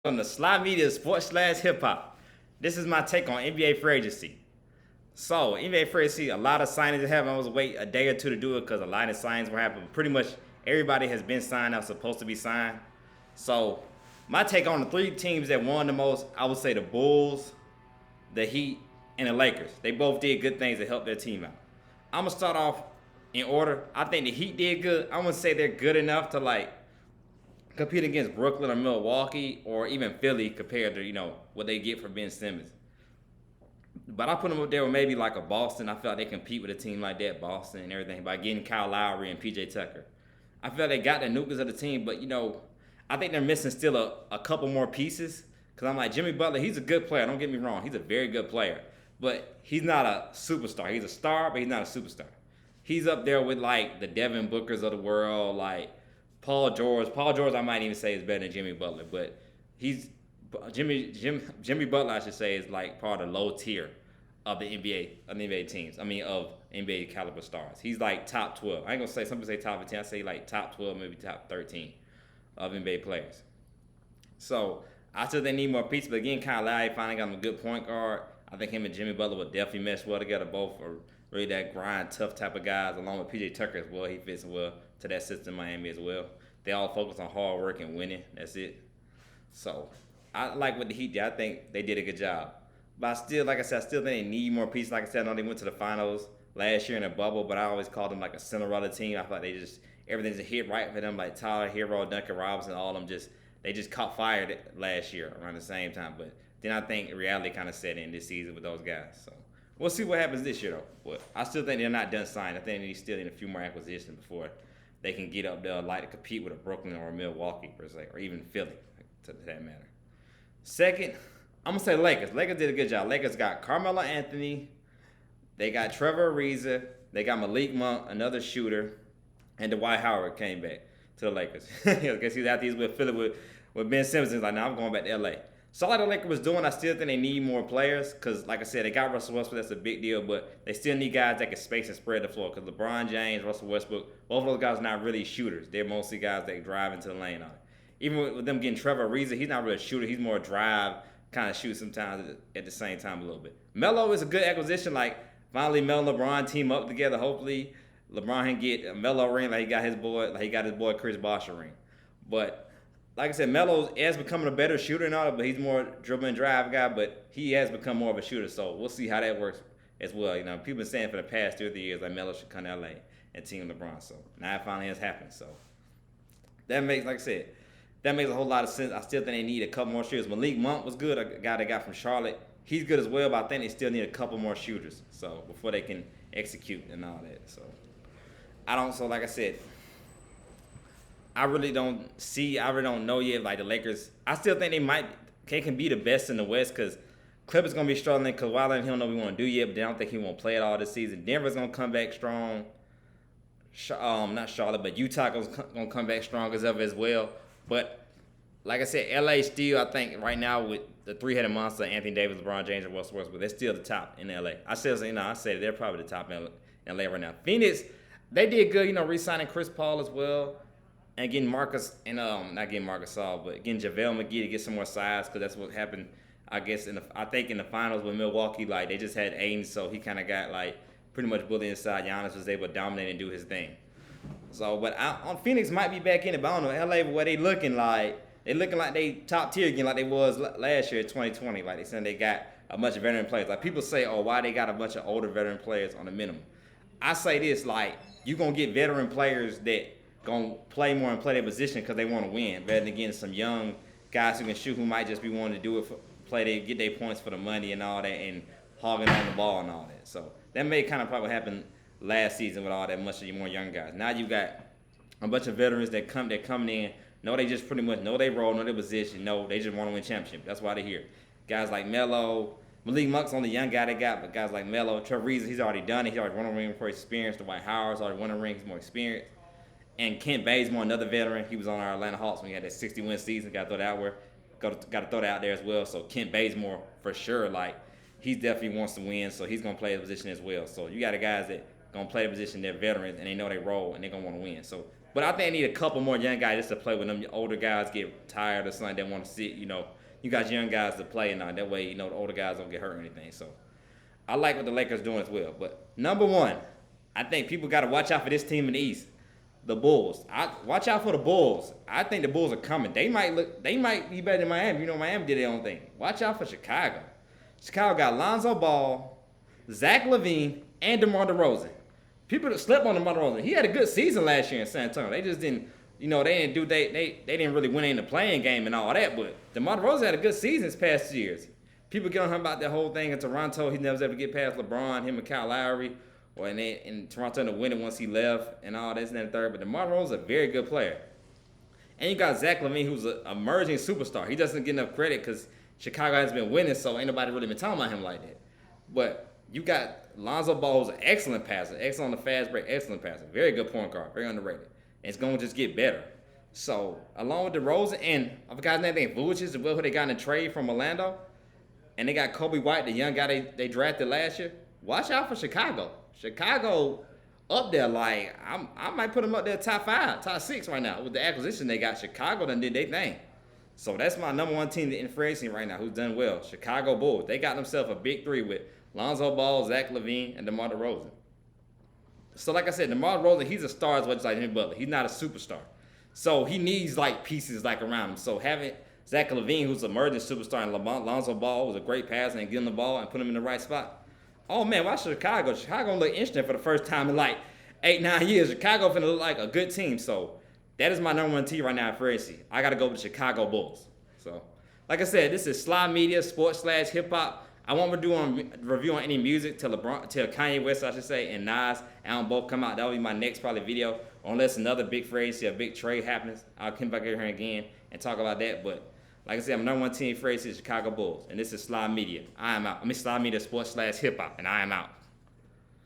On the Sly Media Sports / Hip Hop. This is my take on NBA free agency. So, NBA free agency, a lot of signings to happen. I was wait a day or two to do it because a lot of signings were happening. Pretty much everybody has been signed that's supposed to be signed. So, my take on the three teams that won the most, I would say the Bulls, the Heat, and the Lakers. They both did good things to help their team out. I'm gonna start off in order. I think the Heat did good. I'm gonna say they're good enough to compete against Brooklyn or Milwaukee or even Philly compared to what they get for Ben Simmons. But I put them up there with maybe like a Boston. I feel like they compete with a team like that, Boston and everything, by getting Kyle Lowry and PJ Tucker. I feel like they got the nucleus of the team, but I think they're missing still a couple more pieces. Because I'm like, Jimmy Butler, he's a good player. Don't get me wrong. He's a very good player. But he's not a superstar. He's a star, but he's not a superstar. He's up there with like the Devin Bookers of the world, like Paul George. Paul George, I might even say is better than Jimmy Butler, but he's Jimmy Butler, I should say, is like part of the low tier of the NBA teams. I mean, of NBA caliber stars. He's like top 12. I ain't gonna say some people say top 10. I say like top 12, maybe top 13 of NBA players. So I still they need more pieces, but again, Kyle Lowry finally got him a good point guard. I think him and Jimmy Butler will definitely mesh well together. Both are really that grind, tough type of guys, along with PJ Tucker as well. He fits well to that system in Miami as well. They all focus on hard work and winning. That's it. So I like what the Heat did. I think they did a good job. But I still, like I said, I still think they need more pieces. Like I said, I know they went to the finals last year in a bubble, but I always called them like a Cinderella team. I feel like everything's a hit right for them. Like Tyler Hero, Duncan Robinson, all of them they just caught fire last year around the same time. But then I think reality kind of set in this season with those guys. So we'll see what happens this year, though. But I still think they're not done signing. I think they still need a few more acquisitions before they can get up there like to compete with a Brooklyn or a Milwaukee, per se, or even Philly, to that matter. Second, I'm going to say Lakers. Lakers did a good job. Lakers got Carmelo Anthony. They got Trevor Ariza. They got Malik Monk, another shooter. And Dwight Howard came back to the Lakers. I guess he's after he's with Philly with Ben Simmons. He's like, now I'm going back to L.A. So like the Lakers was doing, I still think they need more players because, like I said, they got Russell Westbrook. That's a big deal, but they still need guys that can space and spread the floor because LeBron James, Russell Westbrook, both of those guys are not really shooters. They're mostly guys that drive into the lane on it. Even with them getting Trevor Ariza, he's not really a shooter. He's more a drive, kind of shoot sometimes at the same time a little bit. Melo is a good acquisition. Like, finally, Melo and LeBron team up together. Hopefully, LeBron can get a Melo ring like he got his boy Chris Bosh a ring. But like I said, Melo has becoming a better shooter and all that, but he's more dribble and drive guy, but he has become more of a shooter, so we'll see how that works as well. People been saying for the past 2 or 3 years like Melo should come to LA and team LeBron, so now it finally has happened. So that makes, like I said, that makes a whole lot of sense. I still think they need a couple more shooters. Malik Monk was good, a guy they got from Charlotte. He's good as well, but I think they still need a couple more shooters, so before they can execute and all that. So like I said, I really don't know yet. Like the Lakers, I still think they can be the best in the West because Clippers gonna be struggling because Wilder he don't know what we want to do yet, but I don't think he won't play it all this season. Denver's gonna come back strong. Not Charlotte, but Utah gonna come back strong as ever as well. But like I said, LA still, I think right now with the three-headed monster, Anthony Davis, LeBron James, and Russell Westbrook, they're still the top in LA. I say they're probably the top in LA right now. Phoenix, they did good, re-signing Chris Paul as well. And getting Marcus and not getting Marcus Saul, but getting JaVale McGee to get some more size because that's what happened. I guess I think in the finals with Milwaukee, like they just had Aiden, so he kind of got like pretty much bullied inside. Giannis was able to dominate and do his thing. So, but on Phoenix might be back in it, but I don't know LA where they looking like. They looking like they top tier again, like they was last year, 2020. Like they saying they got a bunch of veteran players. Like people say, oh, why they got a bunch of older veteran players on the minimum? I say this, like you gonna get veteran players that gonna play more and play their position because they want to win, rather than getting some young guys who can shoot who might just be wanting to do it get their points for the money and all that, and hogging on the ball and all that. So that may kind of probably happen last season with all that much of you more young guys. Now you got a bunch of veterans that coming in. No, they just pretty much know they role, know their position. No, they just want to win championship. That's why they're here. Guys like Melo, Malik Monk's only young guy they got, but guys like Melo, Trevor Ariza, he's already done it. He's already won a ring for experience. Dwight Howard's already won a ring. He's more experienced. And Kent Bazemore, another veteran, he was on our Atlanta Hawks when he had that 60-win season. Got to throw that out there as well. So Kent Bazemore, for sure, like he definitely wants to win, so he's gonna play the position as well. So you got the guys that gonna play the position, they're veterans and they know they role and they're gonna want to win. So But I think they need a couple more young guys just to play with them. Older guys get tired or something, they want to sit. You got young guys to play, and that way, the older guys don't get hurt or anything. So I like what the Lakers doing as well. But number one, I think people got to watch out for this team in the East, the Bulls. Watch out for the Bulls. I think the Bulls are coming. They might be better than Miami. Miami did their own thing. Watch out for Chicago. Chicago got Lonzo Ball, Zach Levine, and DeMar DeRozan. People that slept on DeMar DeRozan. He had a good season last year in San Antonio. They just didn't, they didn't really win in the playing game and all that. But DeMar DeRozan had a good season this past 2 years. People get on him about that whole thing in Toronto. He never was able to get past LeBron, him and Kyle Lowry, or in Toronto to win it once he left and all this and that and third. But DeMar DeRozan is a very good player. And you got Zach Levine, who's an emerging superstar. He doesn't get enough credit because Chicago has been winning, so ain't nobody really been talking about him like that. But you got Lonzo Ball, who's an excellent passer, excellent on the fast break, excellent passer, very good point guard, very underrated. And it's going to just get better. So, along with DeRozan, and I forgot his name, Vucic, who they got in a trade from Orlando, and they got Kobe White, the young guy they drafted last year. Watch out for Chicago. Chicago up there, like, I might put them up there top 5, top 6 right now. With the acquisition they got, Chicago done did their thing. So that's my number one team in free agency right now who's done well. Chicago Bulls. They got themselves a big 3 with Lonzo Ball, Zach Levine, and DeMar DeRozan. So like I said, DeMar DeRozan, he's a star as well as like Jimmy Butler. He's not a superstar. So he needs like pieces like around him. So having Zach Levine, who's an emerging superstar, and Lonzo Ball, who's a great passer, and get him the ball and put him in the right spot. Oh man, watch Chicago. Chicago look interesting for the first time in like 8-9 years. Chicago finna look like a good team. So that is my number one team right now in free agency. I got to go with the Chicago Bulls. So like I said, this is Sly Media, sports/hip hop. I won't do a review on any music till Kanye West, I should say, and Nas album both come out. That'll be my next probably video, unless another big phrase, a big trade happens. I'll come back here again and talk about that. But like I said, I'm number one team phrase is Chicago Bulls, and this is Sly Media. I am out. Sly Media sports/hip hop, and I am out.